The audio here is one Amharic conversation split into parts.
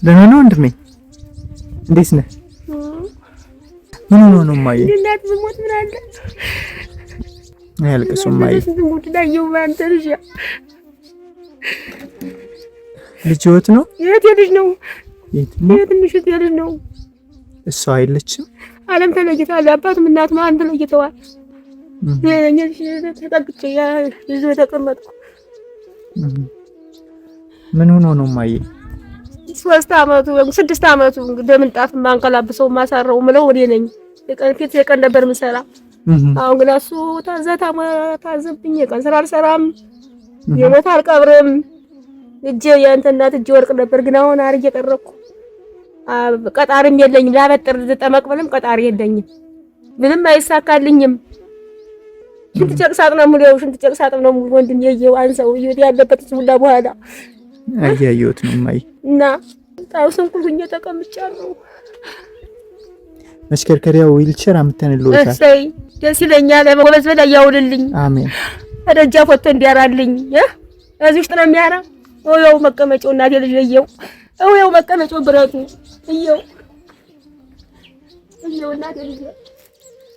ደህና ነው ወንድሜ? እንዴት ነህ? ምን ሆኖ ነው ማየ? እናት ዝሞት ምን አለ? ያልቅሱ ማየ። ዝሞት ዳየው አንተ ልጅ ልጅዎት ነው? የት ልጅ ነው? የት ምሽት ልጅ ነው? እሷ አይለችም? ዓለም ተለይቷል። አባቱም እናቱም አንድ ተለይተዋል። የኛሽ ተጠግቼ ይዞ ተቀመጥኩ። ምን ሆኖ ነው ማየ? 3 አመቱ 6 አመቱ እንደምንጣፍ ማንቀላብሰው ማሳረው ምለው ወዴ ነኝ። የቀን ፊት የቀን ነበር ምሰራ። አሁን ግን እሱ ታዘብኝ። የቀን ስራ አልሰራም፣ የሞት አልቀብርም። እጄ ያንተ እናት እጄ ወርቅ ነበር፣ ግን አሁን አርጌ ቀረኩ። ቀጣሪም የለኝም፣ ላበጥር ተመቅበልም ቀጣሪ የለኝም። ምንም አይሳካልኝም። ሽንት ጨቅሳጥ ነው ሙሉ ሽንት ጨቅሳጥ ነው ሙሉ ወንድም የየው አንሰው ያለበት ሁላ በኋላ አያየሁት ነው ማይ እና ታውሰን ኩልኝ ተቀምጫለሁ። መስከርከሪያው ዊልቸር አምተንልዎታል። እሰይ ደስ ይለኛል። ለመጎበዝ በላይ ያውልልኝ። አሜን። አደጃ ፎቶ እንዲያራልኝ እዚህ ውስጥ ነው የሚያራ። ወየው መቀመጫው እናቴ ልጅ የየው ወየው መቀመጫው ብረቱ እየው እናቴ ልጅ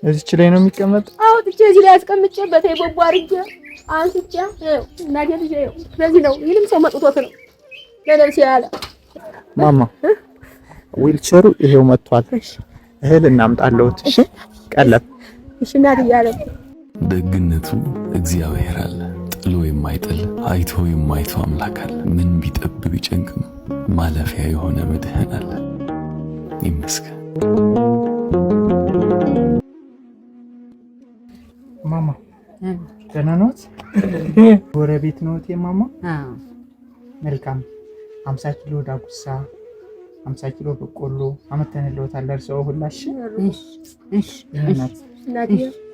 እዚች ላይ ነው የሚቀመጥ። አዎ ትቼ እዚህ ላይ አስቀምጬበት የቦቦ አርጄ አንስቼ እናቴ ልጅ ይኸው ስለዚህ ነው። ይሄንም ሰው መጥቶት ነው ለነፍስ ያለ ማማ ዊልቸሩ ይሄው መጥቷል። እህል እናምጣለሁት። እሺ ቀለብ እሺ እናት ያለ ደግነቱ እግዚአብሔር አለ፣ ጥሎ የማይጥል አይቶ የማይተው አምላክ አለ። ምን ቢጠብ ቢጨንቅም ማለፊያ የሆነ መድህን አለ። ይመስገን። ማማ ደህና ነዎት? ጎረቤት ነዎት የማማ? አዎ። መልካም 50 ኪሎ ዳጉሳ 50 ኪሎ በቆሎ አመተንልዎታል። ለእርስዎ ሁላሽ? እሺ እናት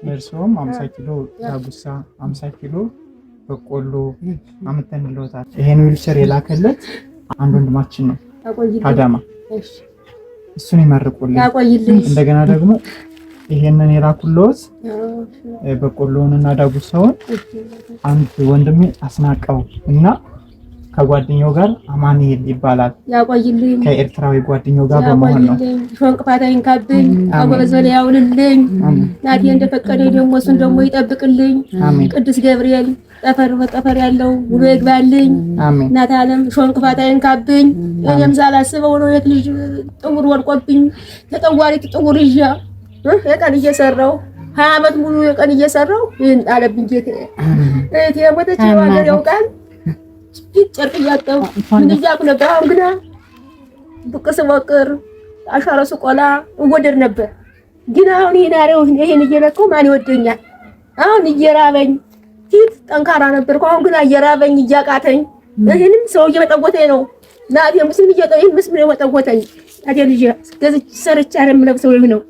ለእርስዎም 50 ኪሎ ዳጉሳ 50 ኪሎ በቆሎ አመተንልዎታል። ይሄን ዊልቸር የላከለት አንድ ወንድማችን ነው አዳማ። እሺ እሱን ይመርቁልኝ። ያቆይልኝ። እንደገና ደግሞ ይሄንን የላኩልዎት በቆሎውንና ዳጉሳውን አንድ ወንድሜ አስናቀው እና ከጓደኛው ጋር አማኑኤል ይባላል። ያቆይልኝ። ከኤርትራዊ ጓደኛው ጋር በመሆን ነው። ሾንቅፋታይን ካብኝ አጎበዝ በላይ ያውልልኝ። ናቲ እንደፈቀደ ደግሞ እሱን ደግሞ ይጠብቅልኝ። ቅዱስ ገብርኤል ጠፈር ያለው ውሎ ይግባልኝ። እናት ዓለም ሾንቅፋታይን ካብኝ። እኔም ሳላስበው ነው የት ልጅ ጥውር ወድቆብኝ ተጠዋሪት ጥውር ይዣ የቀን እየሰራው 20 አመት ሙሉ የቀን እየሰራው ይሄን ጣለብኝ። እቴ ሞተች ወገር ያውቃል። ጨርቅ እያጠው ምን እያልኩ ነበር። አሁን ግና ብቅስ ወቅር አሻራሱ ቆላ ወደር ነበር። ግን አሁን ይሄን እየነካው ማን ይወደኛል? አሁን እየራበኝ ፊት ጠንካራ ነበርኩ። አሁን ግና እየራበኝ እያቃተኝ ይሄንም ሰው እየመጠወተኝ ነው። ናቴ ምስም እየጠየኝ ምስም እየመጠወተኝ ታዲያ ልጅ ገዝቼ ሰርቼ አይደለም ለብሰው ነው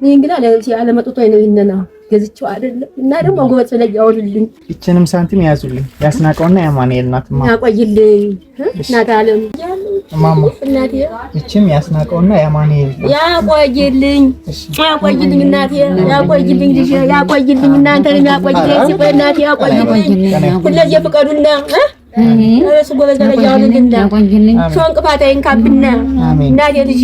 ይሄን ግና ለዚህ አለመጥቶኝ ነው። ይነና ገዝቼው አይደለም እና ደግሞ ጎበዝ ላይ ያውልልኝ። እቺንም ሳንቲም ያዙልኝ። ያስናቀውና ያማኑኤል ናትማ ያቆይልኝ። እናት ዓለም ማማ እናቴ እቺም ያስናቀውና ያማኑኤል ያቆይልኝ። ያቆይልኝ እናቴ ያቆይልኝ። ልጅ ያቆይልኝ። እናንተንም ያቆይልኝ። ሲቆይ እናቴ ያቆይልኝ። ሁለየ ፍቀዱና እሱ ጎበዝ ላይ ያውልልኝ። ሾንቅፋታይን ካብና እናቴ ልጅ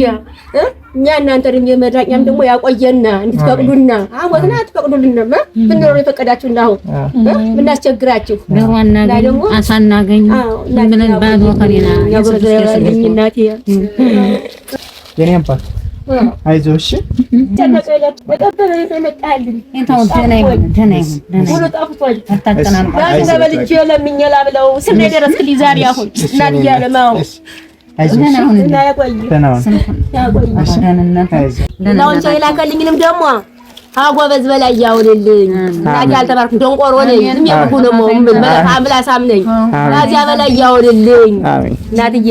እኛ እናንተንም የመዳኛም ደግሞ ያቆየና እንድትፈቅዱና አሞትና አትፈቅዱልና ምንድነው የፈቀዳችሁና አሁን ምን አስቸግራችሁ ደዋና ደግሞ አሳናገኝ ምን ባዶ ከኔና ያጎበዘልኝ እናቴ የኔ አባት አይዞሽ ተመቀለጥ ተቀበለ ተመጣልኝ እንታው ደናይ ሁሉ ጣፍቷል። አታቀናን ዳስ ተበልጄ ለምኝላ ብለው ስለ ደረስክልኝ ዛሬ አሁን እናት ያለማው አይዞሽ እና ያቆይ ለወንጀ የላከልኝንም ደግሞ አጎበዝ በላይ ያውልልኝ። እናቴ አልተባርኩም ደንቆሮ ነኝ ምንም የምጉ ነው ምን አምላሳም ነኝ። ከዚያ በላይ ያውልልኝ እናትዬ